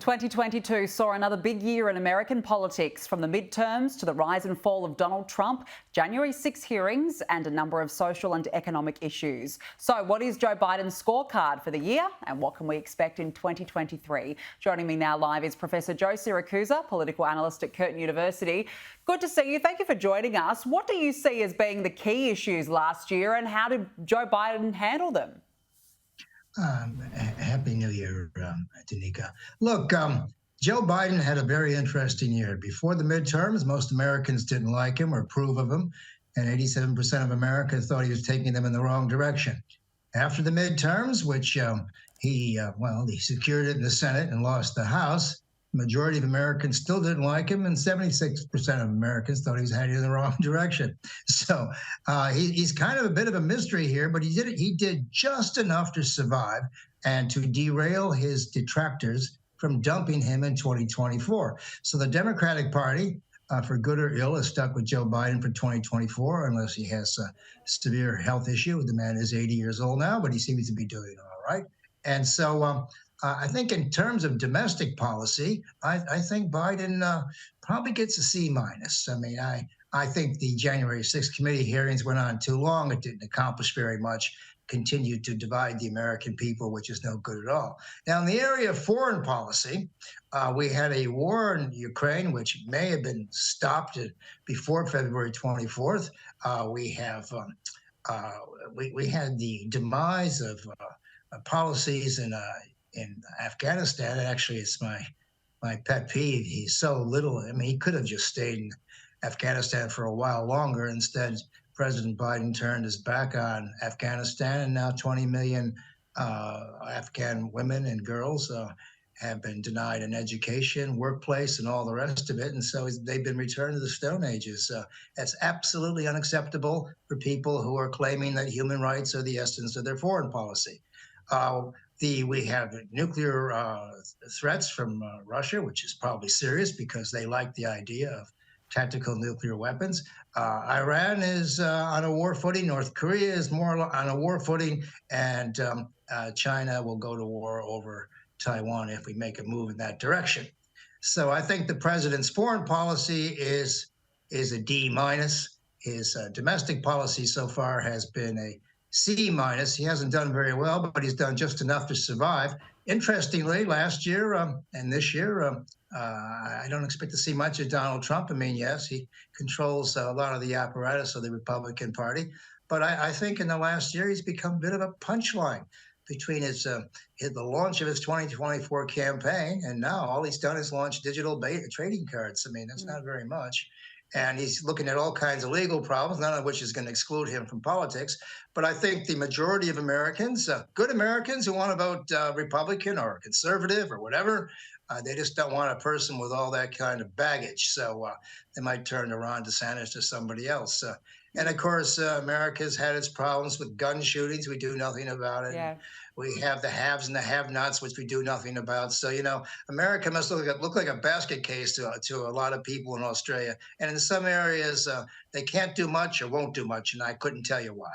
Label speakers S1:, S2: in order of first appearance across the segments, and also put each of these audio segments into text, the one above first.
S1: 2022 saw another big year in American politics, from the midterms to the rise and fall of Donald Trump, January 6 hearings and a number of social and economic issues. So what is Joe Biden's scorecard for the year and what can we expect in 2023? Joining me now live is Professor Joe Siracusa, political analyst at Curtin University. Good to see you. Thank you for joining us. What do you see as being the key issues last year and how did Joe Biden handle them?
S2: Happy New Year, Danica. Look, Joe Biden had a very interesting year. Before the midterms, most Americans didn't like him or approve of him, and 87% of Americans thought he was taking them in the wrong direction. After the midterms, which he secured it in the Senate and lost the House, the majority of Americans still didn't like him, and 76% of Americans thought he was heading in the wrong direction. So he's kind of a bit of a mystery here, but he did just enough to survive and to derail his detractors from dumping him in 2024. So the Democratic Party, for good or ill, is stuck with Joe Biden for 2024, unless he has a severe health issue. The man is 80 years old now, but he seems to be doing all right. And so I think in terms of domestic policy, I think Biden probably gets a C minus. I mean, I think the January 6th committee hearings went on too long. It didn't accomplish very much, continued to divide the American people, which is no good at all. Now, in the area of foreign policy, we had a war in Ukraine, which may have been stopped before February 24th. We had the demise of policies in Afghanistan. Actually, it's my pet peeve. He's so little. I mean, he could have just stayed in Afghanistan for a while longer. Instead, President Biden turned his back on Afghanistan, and now 20 million Afghan women and girls have been denied an education, workplace, and all the rest of it. And so they've been returned to the Stone Ages. That's absolutely unacceptable for people who are claiming that human rights are the essence of their foreign policy. We have nuclear threats from Russia, which is probably serious because they like the idea of tactical nuclear weapons. Iran is on a war footing. North Korea is more on a war footing. And China will go to war over Taiwan if we make a move in that direction. So I think the president's foreign policy is a D minus. His domestic policy so far has been a C minus. He hasn't done very well, but he's done just enough to survive. Interestingly, last year and this year, I don't expect to see much of Donald Trump. I mean, yes, he controls a lot of the apparatus of the Republican Party, but I think in the last year he's become a bit of a punchline between the launch of his 2024 campaign and now all he's done is launch digital trading cards. I mean, that's not very much. And he's looking at all kinds of legal problems, none of which is going to exclude him from politics. But I think the majority of Americans, good Americans who want to vote Republican or conservative or whatever, they just don't want a person with all that kind of baggage. So they might turn to Ron DeSantis or somebody else. And of course, America's had its problems with gun shootings. We do nothing about it. Yeah. We have the haves and the have-nots, which we do nothing about. So, you know, America must look like a basket case to a lot of people in Australia. And in some areas, they can't do much or won't do much, and I couldn't tell you why.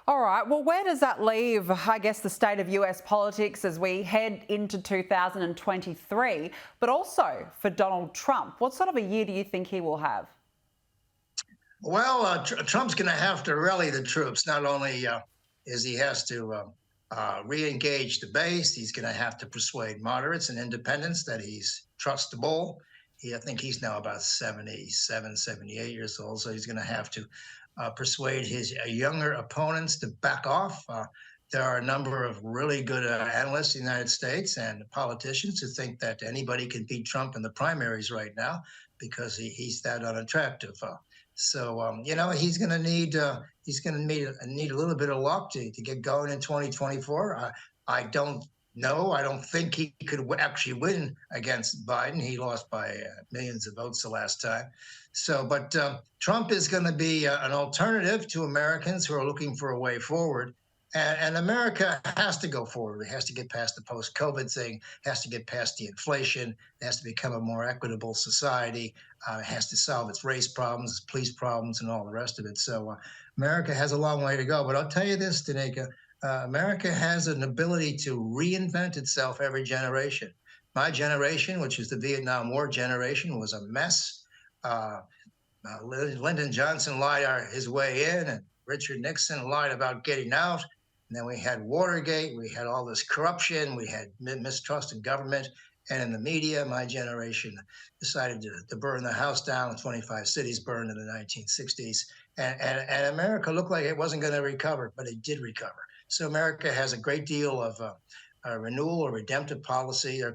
S1: All right. Well, where does that leave, I guess, the state of US politics as we head into 2023, but also for Donald Trump? What sort of a year do you think he will have?
S2: Well, Trump's going to have to rally the troops. Not only is he has to re-engage the base, he's going to have to persuade moderates and independents that he's trustable. I think he's now about 77, 78 years old, so he's going to have to persuade his younger opponents to back off. There are a number of really good analysts in the United States and politicians who think that anybody can beat Trump in the primaries right now because he's that unattractive. So you know, he's going to need a little bit of luck to get going in 2024. I don't know. I don't think he could actually win against Biden. He lost by millions of votes the last time. So, but Trump is going to be an alternative to Americans who are looking for a way forward. And America has to go forward. It has to get past the post-COVID thing, has to get past the inflation, it has to become a more equitable society, it has to solve its race problems, its police problems, and all the rest of it. So America has a long way to go. But I'll tell you this, Danica, America has an ability to reinvent itself every generation. my generation, which is the Vietnam War generation, was a mess. Uh, Lyndon Johnson lied his way in, and Richard Nixon lied about getting out. And then we had Watergate. We had all this corruption. We had mistrust in government and in the media. My generation decided to burn the house down. 25 cities burned in the 1960s. And America looked like it wasn't going to recover, but it did recover. So America has a great deal of renewal or redemptive policy or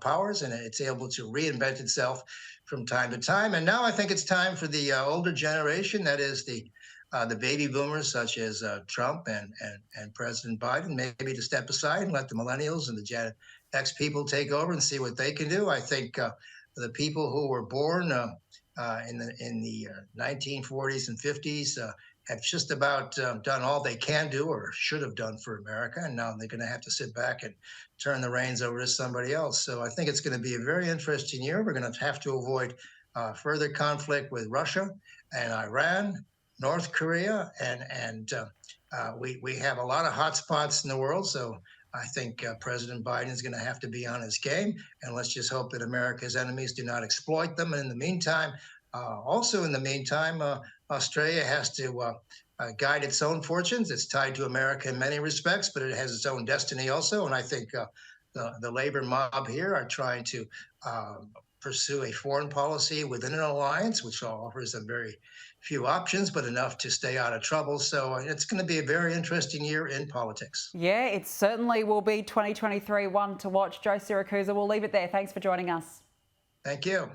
S2: powers, and it's able to reinvent itself from time to time. And now I think it's time for the older generation, that is the baby boomers such as Trump and President Biden, maybe to step aside and let the millennials and the Gen X people take over and see what they can do. I think the people who were born in the 1940s and 50s have just about done all they can do or should have done for America, and now they're going to have to sit back and turn the reins over to somebody else. So I think it's going to be a very interesting year. We're going to have to avoid further conflict with Russia and Iran, North Korea, and we have a lot of hot spots in the world. So I think President Biden is going to have to be on his game, and let's just hope that America's enemies do not exploit them. And in the meantime, Australia has to guide its own fortunes. It's tied to America in many respects, but it has its own destiny also. And I think the labor mob here are trying to pursue a foreign policy within an alliance, which offers them very few options, but enough to stay out of trouble. So it's going to be a very interesting year in politics.
S1: Yeah, it certainly will be 2023 one to watch. Joe Siracusa, we'll leave it there. Thanks for joining us.
S2: Thank you.